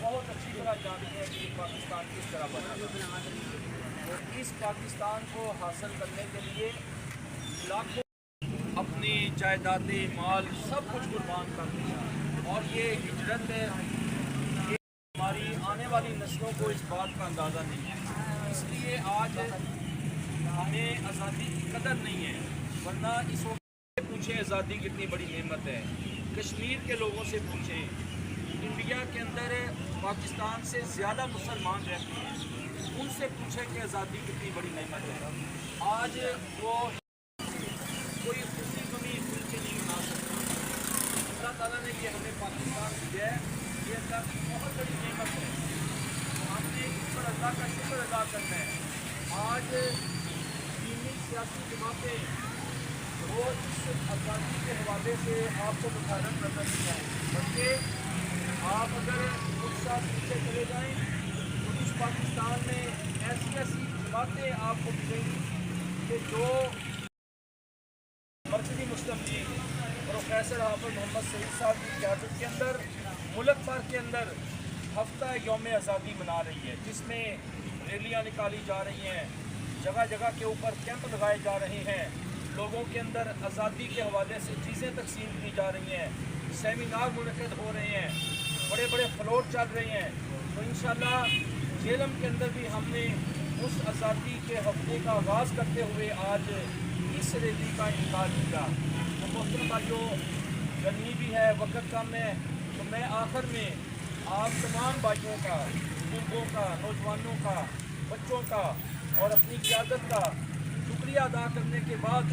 بہت اچھی طرح جانتے ہیں کہ پاکستان کس طرح بنا تھا. تو اس پاکستان کو حاصل کرنے کے لیے لاکھوں اپنی جائیدادیں مال سب کچھ قربان کر دیا، اور یہ ہجرت ہے. یہ ہماری آنے والی نسلوں کو اس بات کا اندازہ نہیں ہے، اس لیے آج ہمیں آزادی کی قدر نہیں ہے. ورنہ اس وقت پوچھیں آزادی کتنی بڑی نعمت ہے. کشمیر کے لوگوں سے پوچھیں، انڈیا کے اندر پاکستان سے زیادہ مسلمان رہتے ہیں، ان سے پوچھیں کہ آزادی کتنی بڑی نعمت ہے. آج وہ کوئی خوشی غمی کھل کے نہیں منا سکتا. اللہ تعالیٰ نے یہ ہمیں پاکستان دیا ہے، یہ اللہ کی بہت بڑی نعمت ہے. تو ہم نے اس پر اللہ کا شکر ادا کرنا ہے. آج دینی سیاسی جماعتیں وہ اس آزادی کے حوالے سے آپ کو متحرک نظر نہیں آئیں، بلکہ آپ اگر کچھ سال پیچھے چلے جائیں تو اس پاکستان میں ایسی ایسی جماعتیں آپ کو ملیں گی کہ جو مرکزی مسلم لیگ پروفیسر حافظ محمد سعید صاحب کی قیادت کے اندر ملک بھر کے اندر ہفتہ یوم آزادی منا رہی ہے، جس میں ریلیاں نکالی جا رہی ہیں، جگہ جگہ کے اوپر کیمپ لگائے جا رہے ہیں، لوگوں کے اندر آزادی کے حوالے سے چیزیں تقسیم کی جا رہی ہیں، سیمینار منعقد ہو رہے ہیں، بڑے بڑے فلوٹ چل رہے ہیں. تو انشاءاللہ جیلم کے اندر بھی ہم نے اس آزادی کے ہفتے کا آغاز کرتے ہوئے آج اس ریلی کا انعقاد کیا. تو محترم بھائیوں، گرمی بھی ہے، وقت کم ہے، تو میں آخر میں آپ تمام بھائیوں کا، بزرگوں کا، نوجوانوں کا، بچوں کا اور اپنی قیادت کا شکریہ ادا کرنے کے بعد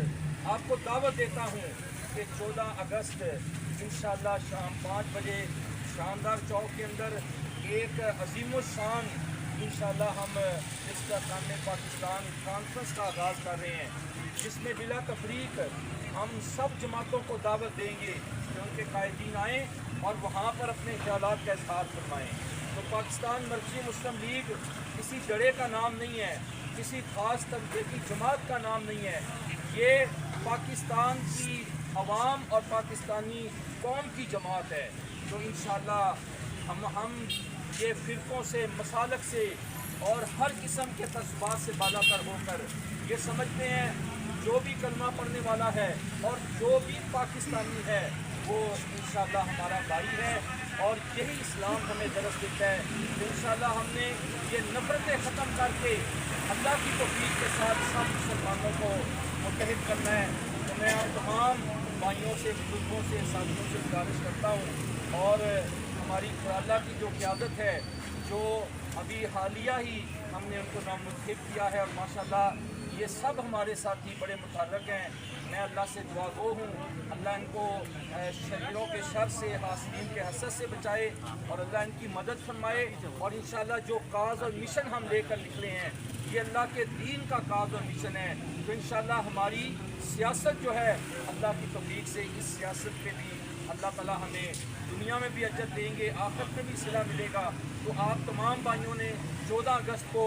آپ کو دعوت دیتا ہوں کہ 14 اگست انشاءاللہ شام 5 بجے شاندار چوک کے اندر ایک عظیم الشان انشاءاللہ ہم استحکام پاکستان کانفرنس کا آغاز کر رہے ہیں، جس میں بلا تفریق ہم سب جماعتوں کو دعوت دیں گے کہ ان کے قائدین آئیں اور وہاں پر اپنے خیالات کا اظہار فرمائیں. تو پاکستان مرکزی مسلم لیگ کسی جڑے کا نام نہیں ہے، کسی خاص طبقے کی جماعت کا نام نہیں ہے. یہ پاکستان کی عوام اور پاکستانی قوم کی جماعت ہے. تو انشاءاللہ ہم یہ فرقوں سے، مسالک سے اور ہر قسم کے تعصبات سے بالا تر ہو کر یہ سمجھتے ہیں جو بھی کلمہ پڑھنے والا ہے اور جو بھی پاکستانی ہے وہ انشاءاللہ ہمارا بھائی ہے، اور یہی اسلام ہمیں درس دیتا ہے. تو انشاءاللہ ہم نے یہ نفرتیں ختم کر کے اللہ کی توفیق کے ساتھ سب مسلمانوں کو متحد کرنا ہے. تو میں آپ تمام بھائیوں سے، بزرگوں سے، ساتھیوں سے گزارش کرتا ہوں، اور ہماری اللہ کی جو قیادت ہے، جو ابھی حالیہ ہی ہم نے ان کو نامنتخب کیا ہے، اور ماشاءاللہ یہ سب ہمارے ساتھی بڑے متحرک ہیں. میں اللہ سے دعا گو ہوں، اللہ ان کو شریروں کے شر سے، حاسدین کے حسد سے بچائے، اور اللہ ان کی مدد فرمائے. اور انشاءاللہ جو کاز اور مشن ہم لے کر نکلے ہیں یہ اللہ کے دین کا کاز اور مشن ہے. تو انشاءاللہ ہماری سیاست جو ہے اللہ کی توفیق سے اس سیاست پہ بھی اللہ تعالیٰ ہمیں دنیا میں بھی اجر دیں گے، آخرت میں بھی صلہ ملے گا. تو آپ تمام بھائیوں نے 14 اگست کو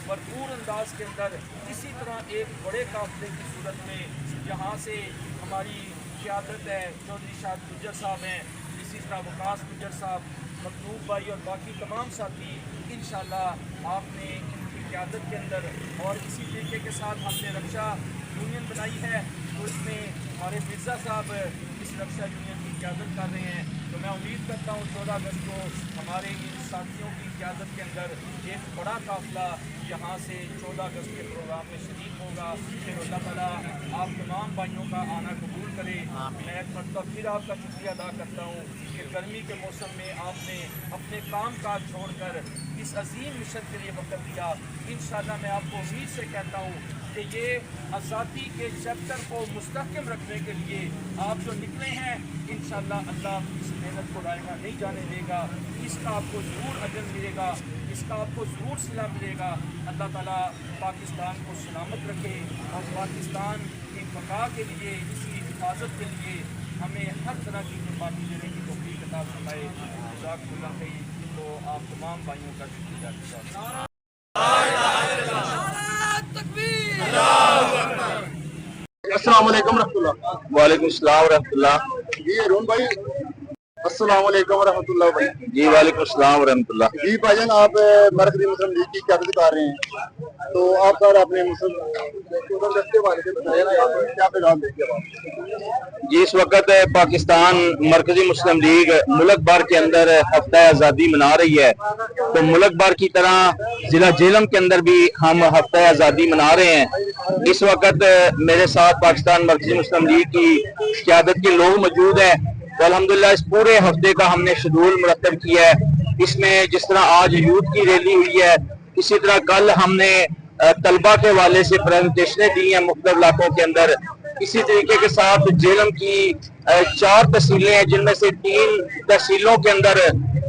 بھرپور انداز کے اندر اسی طرح ایک بڑے قافلے کی صورت میں یہاں سے ہماری قیادت ہے، چودھری شاہد گجر صاحب ہیں، اسی طرح وقاص گجر صاحب، مطلوب بھائی اور باقی تمام ساتھی، انشاءاللہ آپ نے ان کی قیادت کے اندر، اور اسی طریقے کے ساتھ ہم نے رکشا یونین بنائی ہے. تو اس میں ہمارے مرزا صاحب اس رکشا یونین کی قیادت کر رہے ہیں. تو میں امید کرتا ہوں 14 اگست کو ہمارے ان ساتھیوں کی قیادت کے اندر ایک بڑا قافلہ یہاں سے 14 اگست کے پروگرام میں شریک ہوگا. پھر اللہ تعالیٰ آپ تمام بھائیوں کا آنا قبول کرے. میں ایک مرتبہ پھر آپ کا شکریہ ادا کرتا ہوں کہ گرمی کے موسم میں آپ نے اپنے کام کاج چھوڑ کر اس عظیم مشن کے لیے وقت دیا. انشاءاللہ میں آپ کو امید سے کہتا ہوں کہ یہ آزادی کے چیپٹر کو مستحکم رکھنے کے لیے آپ جو نکلے ہیں انشاءاللہ اللہ اس محنت کو رائے گا نہیں جانے دے گا. اس کا آپ کو ضرور اجر ملے گا، اس کا آپ کو ضرور صلہ ملے گا. اللہ تعالیٰ پاکستان کو سلامت رکھے، اور پاکستان کی بقا کے لیے، اس کی حفاظت کے لیے ہمیں ہر طرح کی قربانی دینے کی توفیق عطا فرمائے. جزاکم اللہ خیر. تو آپ تمام بھائیوں کا شکریہ. السلام علیکم رحمۃ اللہ. وعلیکم السلام ورحمۃ اللہ. جی ارون بھائی، अस्सलाम वालेकुम रहमतुल्लाह भाई। जी वालेकुम अस्सलाम वरहमतुल्लाह। जी भाईजान, आप मरकजी मुस्लिम लीग की क़यादत कर रहे हैं, तो आप सर अपने मुस्लिम के बारे में बताइए ना, आप क्या पैगाम देंगे आप? जी इस वक्त पाकिस्तान मरकजी मुस्लिम लीग मुल्क भर के अंदर हफ्ता आज़ादी मना रही है। तो मुल्क भर की तरह जिला जेलम के अंदर भी हम हफ्ता आज़ादी मना रहे हैं। इस वक्त मेरे साथ पाकिस्तान मरकजी मुस्लिम लीग की क़यादत के लोग मौजूद हैं। तो अल्हम्दुलिल्लाह इस पूरे हफ्ते का हमने शेड्यूल मुरतब किया है। इसमें जिस तरह आज यूथ की रैली हुई है, इसी तरह कल हमने तलबा के हवाले से प्रेजेंटेशनें दी हैं मुख्तलिफ इलाकों के अंदर। इसी तरीके के साथ जेलम की 4 तहसीलें हैं, जिनमें से 3 तहसीलों के अंदर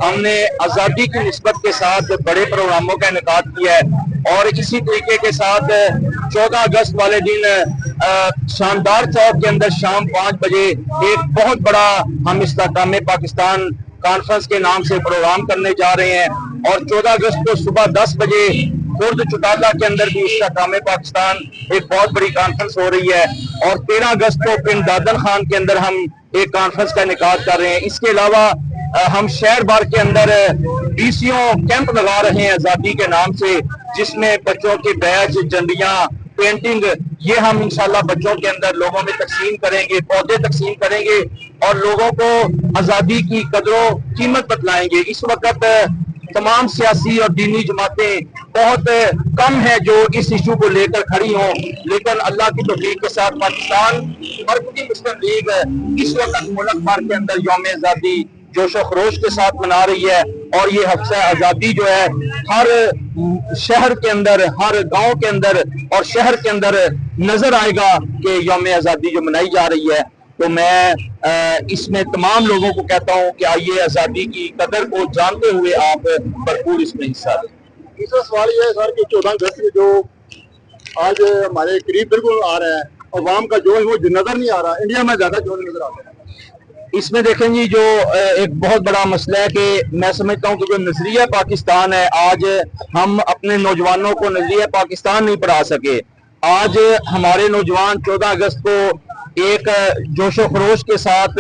हमने आज़ादी की निस्बत के साथ बड़े प्रोग्रामों का इनेकाद किया है। और इसी तरीके के साथ 14 अगस्त वाले दिन शानदार चौक के अंदर शाम 5 बजे एक बहुत बड़ा हम इस्तेकाम पाकिस्तान कॉन्फ्रेंस के नाम से प्रोग्राम करने जा रहे हैं। और 14 अगस्त को सुबह 10 बजे खुर्द चुटाला के अंदर भी इस्तेकाम पाकिस्तान एक बहुत बड़ी कॉन्फ्रेंस हो रही है। और 13 अगस्त को पिंड दादन खान के अंदर हम एक कॉन्फ्रेंस का इनेकाद कर रहे हैं। इसके अलावा हम शहर भर के अंदर डीसीओ कैंप लगा रहे हैं आज़ादी के नाम से, जिसमें बच्चों के बैच, झंडियां, पेंटिंग, ये हम इंशाल्लाह बच्चों के अंदर लोगों में तकसीम करेंगे, पौधे तकसीम करेंगे और लोगों को आज़ादी की कदरों कीमत बतलाएंगे। इस वक्त तमाम सियासी और दीनी जमातें बहुत कम है जो इस इशू को लेकर खड़ी हों, लेकिन अल्लाह की तौफीक के साथ पाकिस्तान मरकजी मुस्लिम लीग इस वक्त मुल्क भर के अंदर यौम आज़ादी जोशो खरोश के साथ मना रही है। और ये हफ्ता आज़ादी जो है हर शहर के अंदर, हर गांव के अंदर और शहर के अंदर नजर आएगा कि यौम आज़ादी जो मनाई जा रही है। तो मैं इसमें तमाम लोगों को कहता हूं कि आइए आज़ादी की कदर को जानते हुए आप भरपूर इसमें हिस्सा लें। तीसरा सवाल ये है सर कि 14 अगस्त में जो आज हमारे करीब बिल्कुल आ रहा है, अवाम का जोश वो नजर नहीं आ रहा, इंडिया में ज्यादा जोश नजर आ रहा है। इसमें देखें जी, जो एक बहुत बड़ा मसला है कि मैं समझता हूं कि जो नजरिया पाकिस्तान है, आज हम अपने नौजवानों को नजरिया पाकिस्तान नहीं पढ़ा सके। आज हमारे नौजवान 14 अगस्त को एक जोशो खरोश के साथ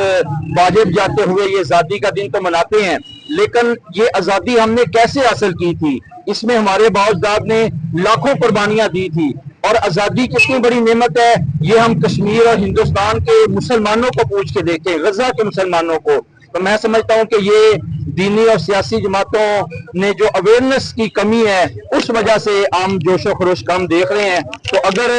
वाजिब जाते हुए ये आज़ादी का दिन तो मनाते हैं, लेकिन ये आज़ादी हमने कैसे हासिल की थी, इसमें हमारे बाप-दाद ने लाखों कुर्बानियां दी थी। और आज़ादी कितनी बड़ी नेमत है, ये हम कश्मीर और हिंदुस्तान के मुसलमानों को पूछ के देखें, गजा के मुसलमानों को। तो मैं समझता हूं कि ये दीनी और सियासी जमातों ने जो अवेयरनेस की कमी है, उस वजह से हम जोशो खरोश कम देख रहे हैं। तो अगर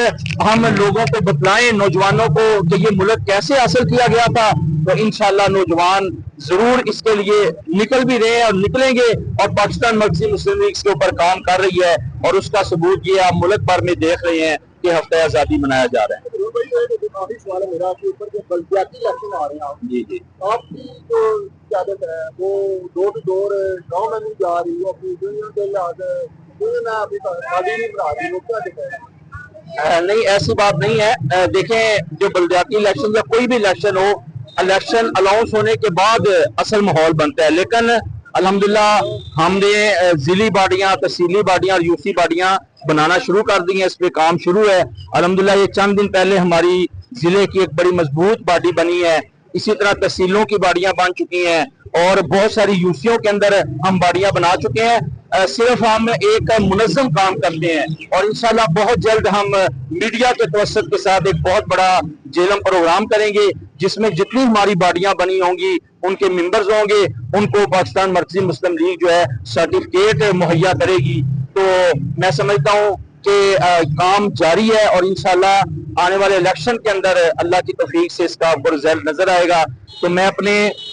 हम लोगों को बतलाएं, नौजवानों को, कि ये मुल्क कैसे हासिल किया गया था, तो इंशाल्लाह नौजवान जरूर इसके लिए निकल भी रहे हैं और निकलेंगे। और पाकिस्तान मरकजी मुस्लिम लीग इसके ऊपर काम कर रही है और उसका सबूत ये आप मुल्क भर में देख रहे हैं कि हफ्ता आज़ादी मनाया जा रहा है। काफी सवाल है मेरा आपके ऊपर, बल्दियाती इलेक्शन आ रहे हैं। जी जी, आपकी जो क़यादत है वो डोर टू डोर गाँव में नहीं जा रही, वो अपनी यूनियन के लिहाज यूनियन अभी शादी नहीं बना रही, वो क्या दिखाएगा? नहीं, ऐसी बात नहीं है। देखें, जो बल्दियाती इलेक्शन या कोई भी इलेक्शन हो, इलेक्शन अनाउंस होने के बाद असल माहौल बनता है। लेकिन अल्हम्दुलिल्लाह हमने जिली बाडियां, तहसीली बाडियां और यूसी बाडियां बनाना शुरू कर दी हैं, इस पे काम शुरू है। अल्हम्दुलिल्लाह ये चंद दिन पहले हमारी जिले की एक बड़ी मजबूत बाडी बनी है। इसी तरह तहसीलों की बाडियां बन चुकी हैं और बहुत सारी यूसियों के अंदर हम बाडियां बना चुके हैं। सिर्फ हम एक मुनज़्ज़म काम करते हैं और इंशाल्लाह बहुत जल्द हम मीडिया के तवस्सुत के साथ एक बहुत बड़ा जेलम प्रोग्राम करेंगे, जिसमें जितनी हमारी बाडियां बनी होंगी, उनके मेंबर्स होंगे, उनको पाकिस्तान मरकजी मुस्लिम लीग जो है सर्टिफिकेट मुहैया करेगी। तो मैं समझता हूँ कि काम जारी है और इंशाल्लाह आने वाले इलेक्शन के अंदर अल्लाह की तौफीक से इसका आपको रिजल्ट नजर आएगा। तो मैं अपने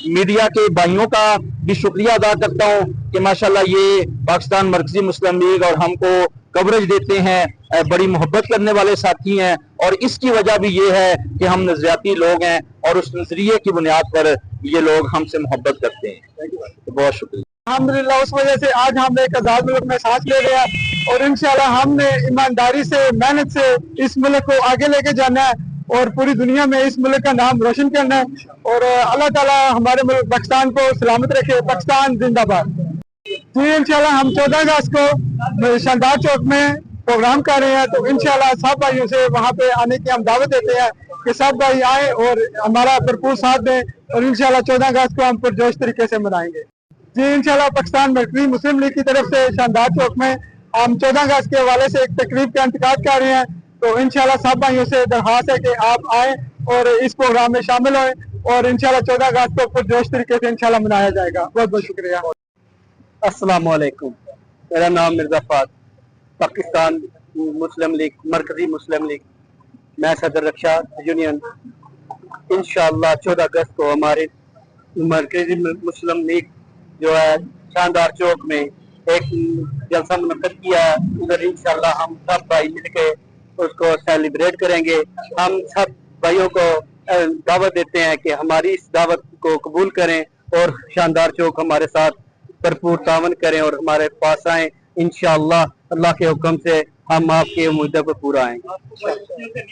मीडिया के भाइयों का भी शुक्रिया अदा करता हूँ कि माशाल्लाह ये पाकिस्तान मरकजी मुस्लिम लीग और हमको कवरेज देते हैं, बड़ी मोहब्बत करने वाले साथी हैं। और इसकी वजह भी ये है कि हम नजरियाती लोग हैं और उस नजरिए की बुनियाद पर ये लोग हमसे मोहब्बत करते हैं। तो बहुत शुक्रिया। अल्हम्दुलिल्लाह उस वजह से आज हम एक आज़ाद मुल्क में सांस ले रहे हैं और इंशाल्लाह हमने ईमानदारी से, मेहनत से इस मुल्क को आगे लेके जाना है और पूरी दुनिया में इस मुल्क का नाम रोशन करना है। और अल्लाह ताला हमारे मुल्क पाकिस्तान को सलामत रखे। पाकिस्तान जिंदाबाद। जी इंशाल्लाह हम 14 अगस्त को शानदार चौक में प्रोग्राम कर रहे हैं, तो इंशाल्लाह सब भाइयों से वहाँ पे आने की हम दावत देते हैं कि सब भाई आए और हमारा भरपूर साथ दें और इंशाल्लाह 14 अगस्त को हम पुरजोश तरीके से मनाएंगे। जी इंशाल्लाह पाकिस्तान मरकजी मुस्लिम लीग की तरफ से शानदार चौक में हम 14 अगस्त के हवाले से एक तकरीब का इंतकाद कर रहे हैं। तो इंशाल्लाह सब भाइयों से दरख्वास्त है कि आप आए और इस प्रोग्राम में शामिल हों और इंशाल्लाह 14 अगस्त को पुरजोश तरीके से इंशाल्लाह मनाया जाएगा। बहुत बहुत शुक्रिया। अस्सलाम वालेकुम, मेरा नाम मिर्जा फात, पाकिस्तान मुस्लिम लीग मरकजी मुस्लिम लीग, मैं सदर रक्षा यूनियन। इंशाअल्लाह 14 अगस्त को हमारे मरकजी मुस्लिम लीग जो है शानदार चौक में एक जलसा मुनक्कद किया है। उधर इंशाअल्लाह हम सब भाई मिलके उसको सेलिब्रेट करेंगे। हम सब भाइयों को दावत देते हैं कि हमारी इस दावत को कबूल करें और शानदार चौक हमारे साथ भरपूर तावन करें और हमारे पास आए। इंशाअल्लाह अल्लाह के हुक्म से हम आपके उम्मीदों पर पूरा आएंगे।